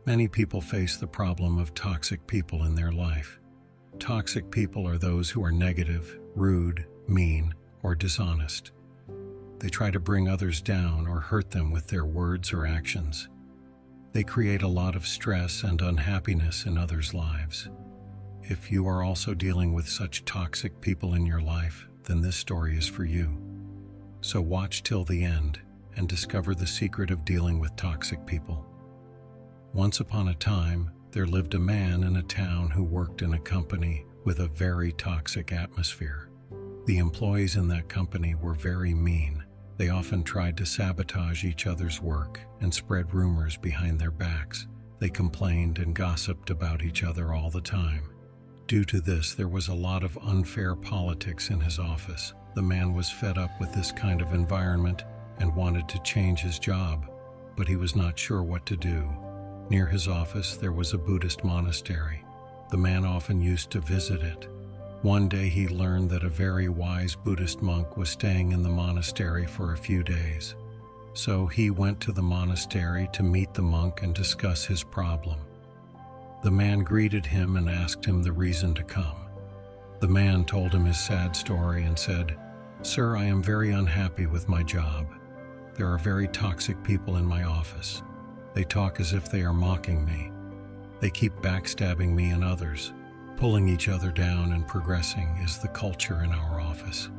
Many people face the problem of toxic people in their life. Toxic people are those who are negative, rude, mean, or dishonest. They try to bring others down or hurt them with their words or actions. They create a lot of stress and unhappiness in others' lives. If you are also dealing with such toxic people in your life, then this story is for you. So watch till the end and discover the secret of dealing with toxic people. Once upon a time, there lived a man in a town who worked in a company with a very toxic atmosphere. The employees in that company were very mean. They often tried to sabotage each other's work and spread rumors behind their backs. They complained and gossiped about each other all the time. Due to this, there was a lot of unfair politics in his office. The man was fed up with this kind of environment and wanted to change his job, but he was not sure what to do. Near his office, there was a Buddhist monastery. The man often used to visit it. One day he learned that a very wise Buddhist monk was staying in the monastery for a few days. So he went to the monastery to meet the monk and discuss his problem. The man greeted him and asked him the reason to come. The man told him his sad story and said, "Sir, I am very unhappy with my job. There are very toxic people in my office. They talk as if they are mocking me. They keep backstabbing me and others. Pulling each other down and progressing is the culture in our office.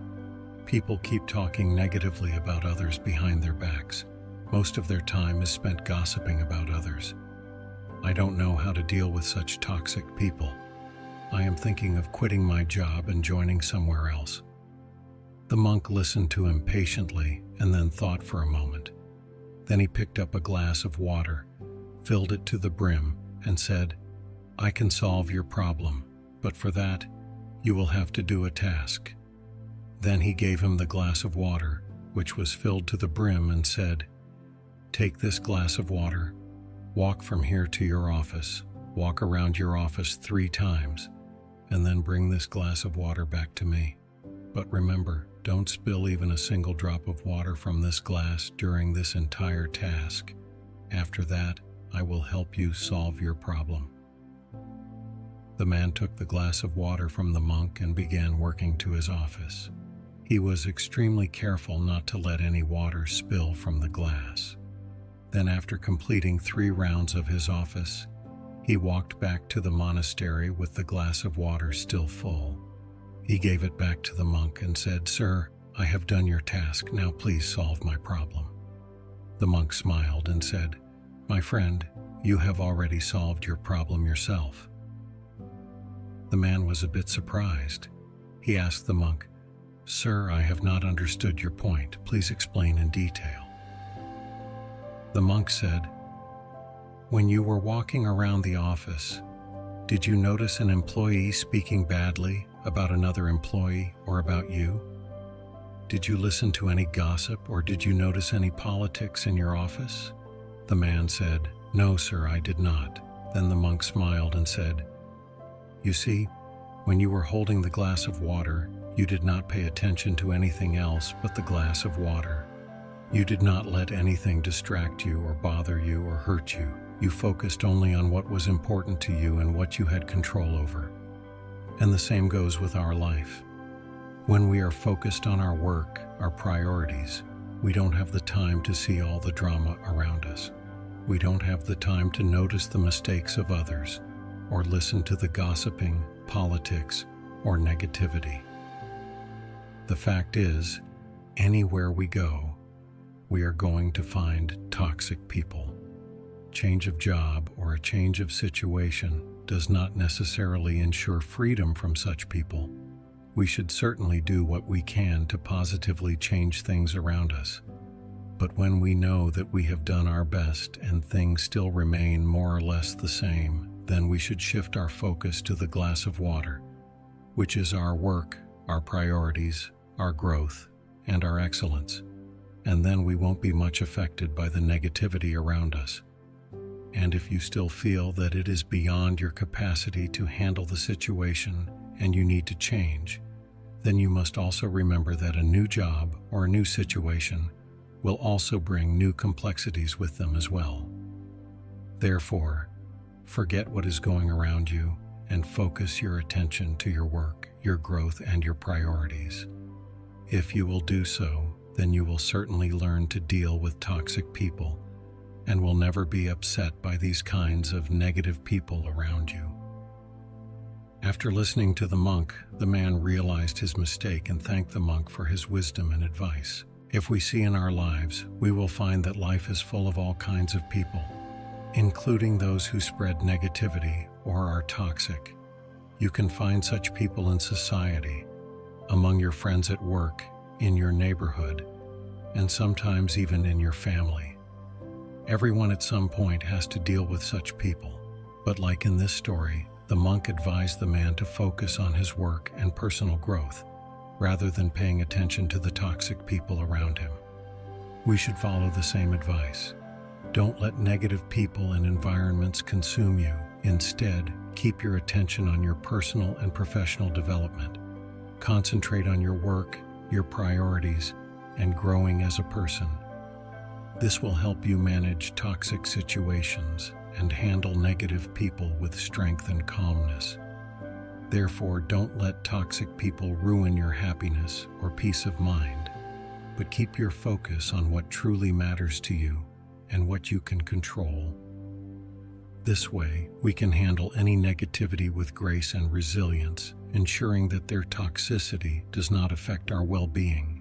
People keep talking negatively about others behind their backs. Most of their time is spent gossiping about others. I don't know how to deal with such toxic people. I am thinking of quitting my job and joining somewhere else." The monk listened to him patiently and then thought for a moment. Then he picked up a glass of water, filled it to the brim, and said, "I can solve your problem, but for that, you will have to do a task." Then he gave him the glass of water, which was filled to the brim, and said, "Take this glass of water, walk from here to your office, walk around your office 3 times, and then bring this glass of water back to me. But remember, don't spill even a single drop of water from this glass during this entire task. After that, I will help you solve your problem." The man took the glass of water from the monk and began working to his office. He was extremely careful not to let any water spill from the glass. Then, after completing 3 rounds of his office, he walked back to the monastery with the glass of water still full. He gave it back to the monk and said, "Sir, I have done your task. Now please solve my problem." The monk smiled and said, "My friend, you have already solved your problem yourself." The man was a bit surprised. He asked the monk, "Sir, I have not understood your point. Please explain in detail." The monk said, "When you were walking around the office, did you notice an employee speaking badly about another employee or about you? Did you listen to any gossip or did you notice any politics in your office?" The man said, "No, sir, I did not." Then the monk smiled and said, "You see, when you were holding the glass of water, you did not pay attention to anything else but the glass of water. You did not let anything distract you or bother you or hurt you. You focused only on what was important to you and what you had control over. And the same goes with our life. When we are focused on our work, our priorities, we don't have the time to see all the drama around us. We don't have the time to notice the mistakes of others or listen to the gossiping, politics, or negativity. The fact is, anywhere we go, we are going to find toxic people. Change of job or a change of situation does not necessarily ensure freedom from such people. We should certainly do what we can to positively change things around us. But when we know that we have done our best and things still remain more or less the same, then we should shift our focus to the glass of water, which is our work, our priorities, our growth, and our excellence. And then we won't be much affected by the negativity around us. And if you still feel that it is beyond your capacity to handle the situation and you need to change, then you must also remember that a new job or a new situation will also bring new complexities with them as well. Therefore, Forget what is going around you and focus your attention to your work, your growth, and your priorities. If you will do so, then you will certainly learn to deal with toxic people and will never be upset by these kinds of negative people around you. After listening to the monk, the man realized his mistake and thanked the monk for his wisdom and advice. If we see in our lives, we will find that life is full of all kinds of people, including those who spread negativity or are toxic. You can find such people in society, among your friends at work, in your neighborhood, and sometimes even in your family. Everyone at some point has to deal with such people, but like in this story, the monk advised the man to focus on his work and personal growth, rather than paying attention to the toxic people around him. We should follow the same advice. Don't let negative people and environments consume you. Instead, keep your attention on your personal and professional development. Concentrate on your work, your priorities, and growing as a person. This will help you manage toxic situations and handle negative people with strength and calmness. Therefore, don't let toxic people ruin your happiness or peace of mind, but keep your focus on what truly matters to you and what you can control. This way, we can handle any negativity with grace and resilience, ensuring that their toxicity does not affect our well-being.